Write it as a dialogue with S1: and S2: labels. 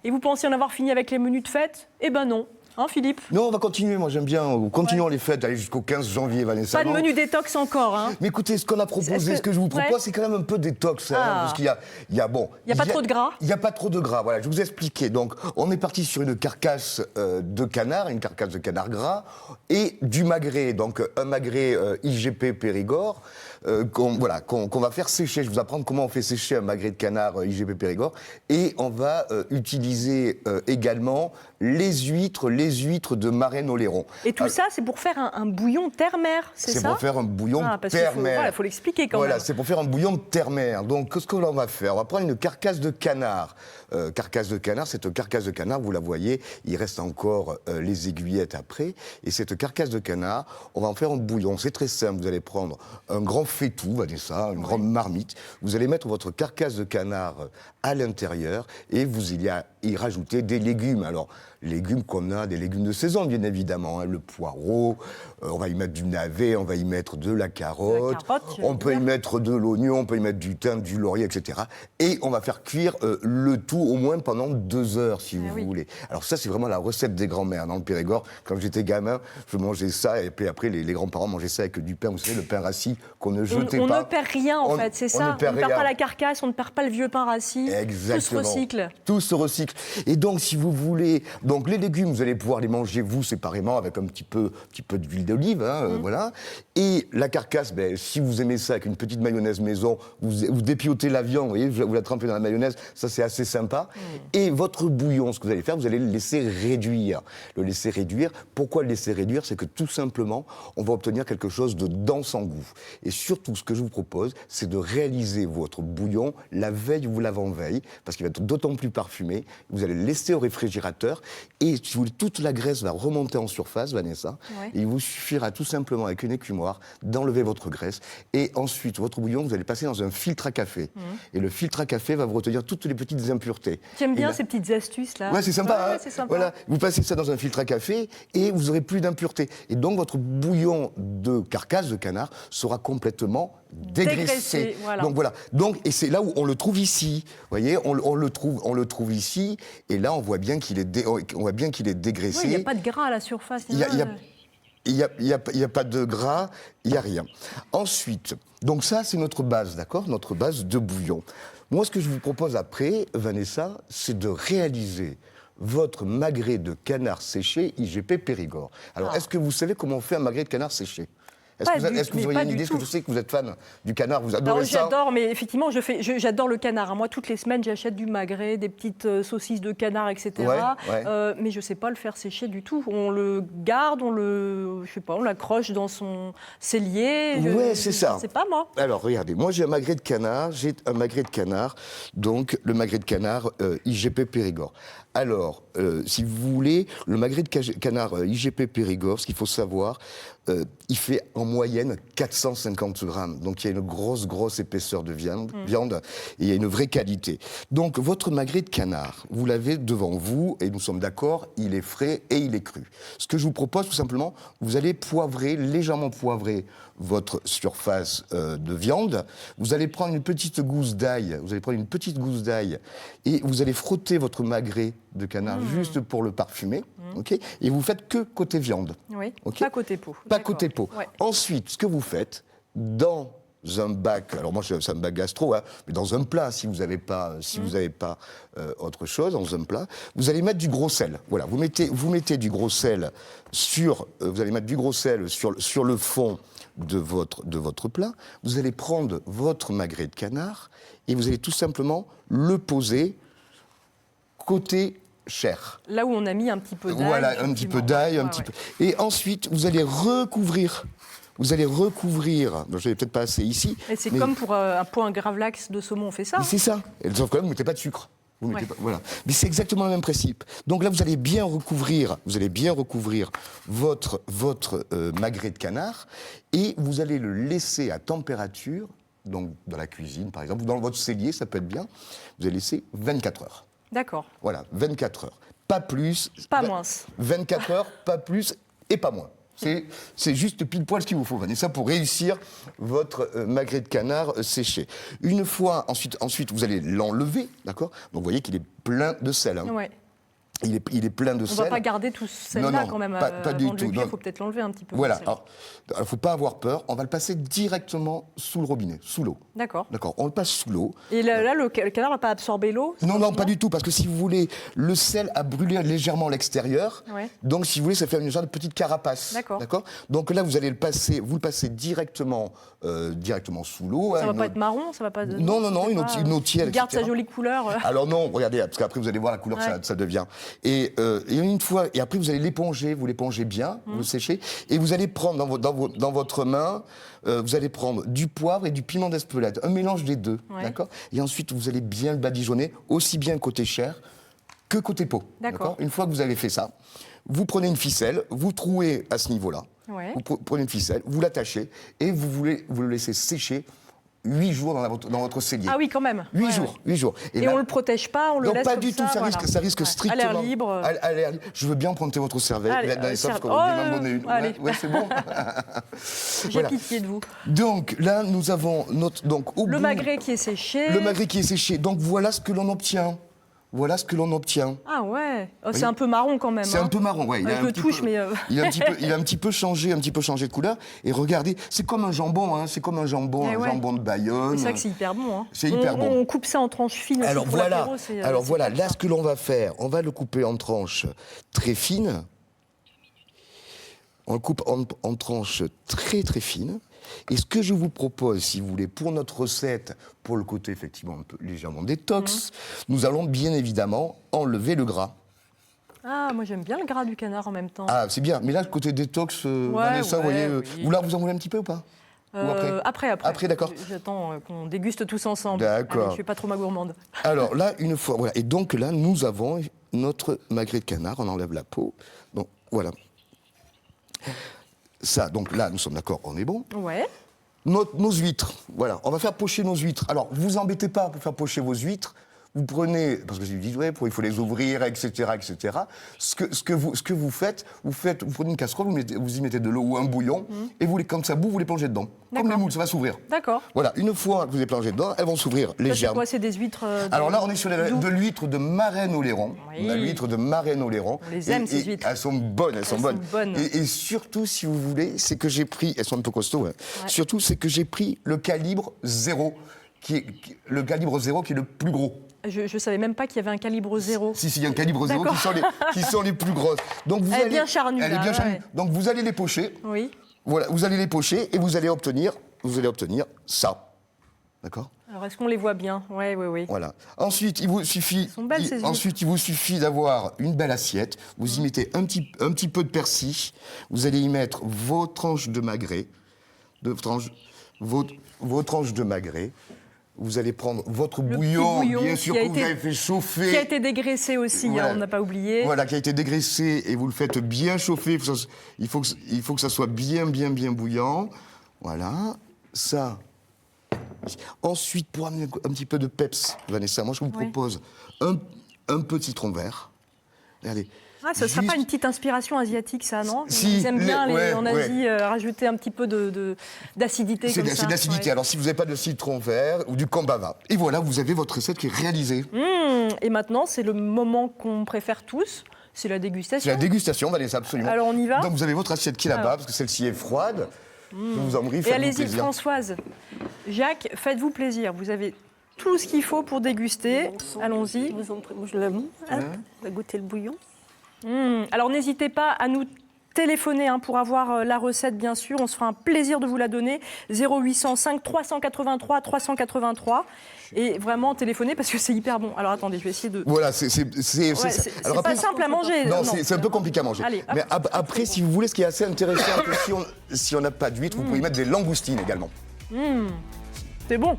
S1: Et vous pensiez en avoir fini avec les menus de fête? Eh ben non. Hein, Philippe?
S2: Non, on va continuer, moi j'aime bien. Continuons les fêtes, aller jusqu'au 15 janvier, Vanessa.
S1: Pas de menu détox encore. Hein.
S2: Mais écoutez, ce qu'on a proposé, ce que je vous propose, c'est quand même un peu détox. Hein, parce qu'il y a
S1: Il n'y a pas trop de gras.
S2: Il n'y a pas trop de gras, voilà, je vais vous expliquer. Donc, on est parti sur une carcasse de canard, une carcasse de canard gras, et du magret, donc un magret IGP Périgord, qu'on va faire sécher. Je vais vous apprendre comment on fait sécher un magret de canard IGP Périgord. Et on va utiliser également les huîtres de Marennes-Oléron.
S1: Et tout ça, c'est pour faire un bouillon terre-mer, c'est ça?
S2: C'est pour faire un bouillon terre-mer.
S1: Voilà, il faut l'expliquer quand même.
S2: Voilà, c'est pour faire un bouillon de terre-mer. Donc, qu'est-ce que l'on va faire? On va prendre une carcasse de canard. Cette carcasse de canard, vous la voyez, il reste encore les aiguillettes après. Et cette carcasse de canard, on va en faire un bouillon. C'est très simple. Vous allez prendre un grand faitout, Vanessa, une grande marmite. Vous allez mettre votre carcasse de canard à l'intérieur et vous y rajoutez des légumes. Alors, légumes qu'on a, des légumes de saison, bien évidemment. Hein, le poireau, on va y mettre du navet, on va y mettre de la carotte, on peut y mettre de l'oignon, on peut y mettre du thym, du laurier, etc. Et on va faire cuire le tout au moins pendant 2 heures, si vous voulez. Alors ça, c'est vraiment la recette des grands-mères. Dans le Périgord, quand j'étais gamin, je mangeais ça, et puis après, les grands-parents mangeaient ça avec du pain, vous savez, le pain rassis qu'on ne jetait pas.
S1: On ne perd rien, en fait, c'est ça. On ne perd pas la carcasse, on ne perd pas le vieux pain rassis.
S2: Exactement.
S1: Tout se recycle.
S2: Tout se recycle. Et donc, si vous voulez... Donc, les légumes, vous allez pouvoir les manger, vous, séparément, avec un petit peu d'huile d'olive, hein, voilà. Et la carcasse, si vous aimez ça, avec une petite mayonnaise maison, vous dépiotez la viande, vous voyez, vous la trempez dans la mayonnaise, ça, c'est assez sympa. Et votre bouillon, ce que vous allez faire, vous allez le laisser réduire. Le laisser réduire. Pourquoi le laisser réduire? C'est que, tout simplement, on va obtenir quelque chose de dense en goût. Et surtout, ce que je vous propose, c'est de réaliser votre bouillon la veille ou l'avant-veille, parce qu'il va être d'autant plus parfumé. Vous allez le laisser au réfrigérateur, et si vous voulez, toute la graisse va remonter en surface, Vanessa, et il vous suffira tout simplement, avec une écumoire, d'enlever votre graisse, et ensuite, votre bouillon, vous allez passer dans un filtre à café. Et le filtre à café va vous retenir toutes les petites impuretés.
S1: J'aime bien ces petites astuces-là.
S2: Ouais, c'est sympa, hein,
S1: c'est sympa.
S2: Voilà, vous passez ça dans un filtre à café, et vous n'aurez plus d'impuretés. Et donc, votre bouillon de carcasse de canard sera complètement dégraissé.
S1: Voilà.
S2: Donc voilà. Et c'est là où on le trouve ici. Vous voyez, on le trouve ici. Et là, on voit bien qu'il est dégraissé.
S1: Il n'y a pas de gras à la surface.
S2: Il n'y a pas de gras, il n'y a rien. Ensuite, donc ça, c'est notre base, d'accord? Notre base de bouillon. Moi, ce que je vous propose après, Vanessa, c'est de réaliser votre magret de canard séché IGP Périgord. Alors, est-ce que vous savez comment on fait un magret de canard séché? Est-ce que vous auriez une idée? Parce que je sais que vous êtes fan du canard, vous adorez ça.
S1: J'adore, mais effectivement, j'adore le canard. Moi, toutes les semaines, j'achète du magret, des petites saucisses de canard, etc. Mais je ne sais pas le faire sécher du tout. On le garde, on l'accroche dans son cellier.
S2: Ouais, c'est ça.
S1: Je ne sais pas, moi.
S2: Alors, regardez, moi, j'ai un magret de canard, donc le magret de canard IGP Périgord. Alors, si vous voulez, le magret de canard IGP Périgord, ce qu'il faut savoir, il fait en moyenne 450 grammes. Donc, il y a une grosse épaisseur de viande, et il y a une vraie qualité. Donc, votre magret de canard, vous l'avez devant vous, et nous sommes d'accord, il est frais et il est cru. Ce que je vous propose, tout simplement, vous allez légèrement poivrer votre surface de viande. Vous allez prendre une petite gousse d'ail, et vous allez frotter votre magret de canard juste pour le parfumer, ok? Et vous faites que côté viande.
S1: Oui,
S2: okay?
S1: Pas côté peau.
S2: Pas côté peau.
S1: Ouais.
S2: Ensuite, ce que vous faites, dans un bac, alors moi c'est un bac gastro, hein, mais dans un plat, si vous n'avez pas, autre chose, dans un plat, vous allez mettre du gros sel. Voilà, vous mettez du gros sel sur le fond de votre plat. Vous allez prendre votre magret de canard et vous allez tout simplement le poser côté chair.
S1: Là où on a mis un petit peu d'ail.
S2: Voilà, un petit peu d'ail, peu. Et ensuite, vous allez recouvrir. Je n'ai peut-être pas assez ici.
S1: Et c'est comme pour un point gravlax de saumon, on fait ça.
S2: C'est ça. Sauf que là, vous ne mettez pas de sucre. Voilà. Mais c'est exactement le même principe. Donc là, vous allez bien recouvrir votre magret de canard et vous allez le laisser à température, donc dans la cuisine par exemple, ou dans votre cellier, ça peut être bien. Vous allez laisser 24 heures.
S1: D'accord.
S2: Voilà, 24 heures. Pas plus.
S1: Pas moins.
S2: 24 heures, pas plus et pas moins. C'est juste pile poil ce qu'il vous faut, Vanessa, pour réussir votre magret de canard séché. Une fois, ensuite vous allez l'enlever, d'accord? Donc vous voyez qu'il est plein de sel. Hein.
S1: Ouais.
S2: Il est plein de sel.
S1: On ne va pas garder tout celle-là quand même.
S2: Pas du tout.
S1: Il faut peut-être l'enlever un petit peu.
S2: Voilà. Alors, il ne faut pas avoir peur. On va le passer directement sous le robinet, sous l'eau.
S1: D'accord.
S2: D'accord. On le passe sous l'eau.
S1: Et là, le canard ne va pas absorber l'eau?
S2: Non, pas du tout. Parce que si vous voulez, le sel a brûlé légèrement l'extérieur.
S1: Ouais.
S2: Donc, si vous voulez, ça fait une sorte de petite carapace.
S1: D'accord.
S2: Donc là, vous allez vous le passez directement sous l'eau.
S1: Ça ne va pas être marron, ça va pas.
S2: Non, une eau tiède.
S1: Il garde sa jolie couleur.
S2: Alors non, regardez, parce qu'après vous allez voir la couleur que ça devient. Et une fois, et après vous allez l'éponger, vous l'épongez bien, vous le séchez, et vous allez prendre dans votre main, vous allez prendre du poivre et du piment d'Espelette, un mélange des deux, d'accord. Et ensuite vous allez bien le badigeonner, aussi bien côté chair que côté peau, d'accord. Une fois que vous avez fait ça, vous prenez une ficelle, vous trouez à ce niveau-là, vous prenez une ficelle, vous l'attachez et vous le laissez sécher 8 jours dans votre cellier.
S1: Ah oui, quand même.
S2: 8 jours. Et
S1: là, on ne le protège pas, on le laisse
S2: pas
S1: comme
S2: du tout, ça risque strictement...
S1: À l'air libre.
S2: À l'air libre. Je veux bien emprunter votre cervelle.
S1: Allez,
S2: allez. Ouais, c'est bon.
S1: J'ai pitié de vous.
S2: Donc là, nous avons
S1: le magret qui est séché.
S2: Le magret qui est séché. Donc voilà ce que l'on obtient.
S1: Ah ouais, c'est un peu marron quand même.
S2: C'est un peu marron, ouais.
S1: Il a
S2: un petit peu changé de couleur. Et regardez, c'est comme un jambon, hein. C'est comme un jambon de Bayonne.
S1: C'est vrai que c'est hyper bon. Hein.
S2: C'est hyper bon.
S1: On coupe ça en tranches fines.
S2: Alors voilà, là ce que l'on va faire, on va le couper en tranches très fines. On le coupe en tranches très très fines. Et ce que je vous propose, si vous voulez, pour notre recette, pour le côté effectivement un peu légèrement détox, nous allons bien évidemment enlever le gras.
S1: Ah, moi j'aime bien le gras du canard en même temps.
S2: Ah, c'est bien. Mais là, le côté détox, Vanessa, vous voyez, vous en voulez un petit peu ou pas?
S1: Après.
S2: Après, d'accord.
S1: J'attends qu'on déguste tous ensemble.
S2: D'accord.
S1: Allez, je suis pas trop ma gourmande.
S2: Alors là, une fois, voilà. Et donc là, nous avons notre magret de canard. On enlève la peau. Donc voilà. Ça, donc là, nous sommes d'accord, on est bon.
S1: Ouais.
S2: Nos huîtres, voilà, on va faire pocher nos huîtres. Alors, vous embêtez pas pour faire pocher vos huîtres. Vous prenez, parce que je dis, il faut les ouvrir, etc., etc. Ce que vous faites, vous prenez une casserole, vous y mettez de l'eau ou un bouillon, et quand ça bout, vous les plongez dedans. Comme les moules, ça va s'ouvrir.
S1: D'accord.
S2: Voilà, une fois que vous les plongez dedans, elles vont s'ouvrir légèrement.
S1: C'est quoi, c'est des huîtres
S2: Alors là, on est sur de l'huître de Marennes au Lairon.
S1: Oui.
S2: La huître de Marennes au Lairon.
S1: On les aime, ces huîtres.
S2: Elles sont bonnes, elles sont bonnes. Et surtout, si vous voulez, c'est que j'ai pris, elles sont un peu costauds, hein. Surtout, c'est que j'ai pris le calibre 0, qui est le plus gros.
S1: Je ne savais même pas qu'il y avait un calibre 0.
S2: Si, il y a un calibre 0 qui sont les plus grosses. Donc
S1: Elle est bien charnue.
S2: Elle est bien charnue. Donc vous allez les pocher.
S1: Oui.
S2: Voilà, vous allez les pocher et vous allez obtenir ça. D'accord ?
S1: Alors est-ce qu'on les voit bien ? Oui.
S2: Voilà. Ensuite, il vous suffit d'avoir une belle assiette. Vous y mettez un petit peu de persil. Vous allez y mettre vos tranches de magret. Vos tranches de magret. Vous allez prendre votre bouillon, bien sûr, que vous avez fait chauffer.
S1: Qui a été dégraissé aussi, voilà. On n'a pas oublié.
S2: Voilà, qui a été dégraissé et vous le faites bien chauffer. Il faut que ça soit bien bouillant. Voilà, ça. Ensuite, pour amener un petit peu de peps, Vanessa, moi je vous propose un peu de citron vert. Regardez.
S1: Ah, ce ne serait pas une petite inspiration asiatique, ça, non?
S2: Si,
S1: ils aiment bien, en Asie, rajouter un petit peu d'acidité comme ça.
S2: C'est d'acidité. Alors, si vous n'avez pas de citron vert ou du kambava. Et voilà, vous avez votre recette qui est réalisée.
S1: Et maintenant, c'est le moment qu'on préfère tous. C'est la dégustation.
S2: C'est la dégustation, Vanessa, absolument.
S1: Alors, on y va.
S2: Donc, vous avez votre assiette qui est là-bas, parce que celle-ci est froide. Je vous en prie, faites-vous plaisir.
S1: Et allez-y, Françoise. Jacques, faites-vous plaisir. Vous avez tout ce qu'il faut pour déguster. Allons-y.
S3: Je la monte. On va goûter le bouillon.
S1: Alors n'hésitez pas à nous téléphoner pour avoir la recette, bien sûr. On se fera un plaisir de vous la donner. 0805 383 383. Et vraiment téléphonez parce que c'est hyper bon. Alors attendez, je vais essayer de...
S2: Voilà, c'est
S1: pas simple à manger.
S2: Non, c'est un peu compliqué à manger.
S1: Allez,
S2: mais après, si vous voulez, ce qui est assez intéressant, si on n'a pas d'huître, vous pouvez mettre des langoustines également.
S1: C'est bon.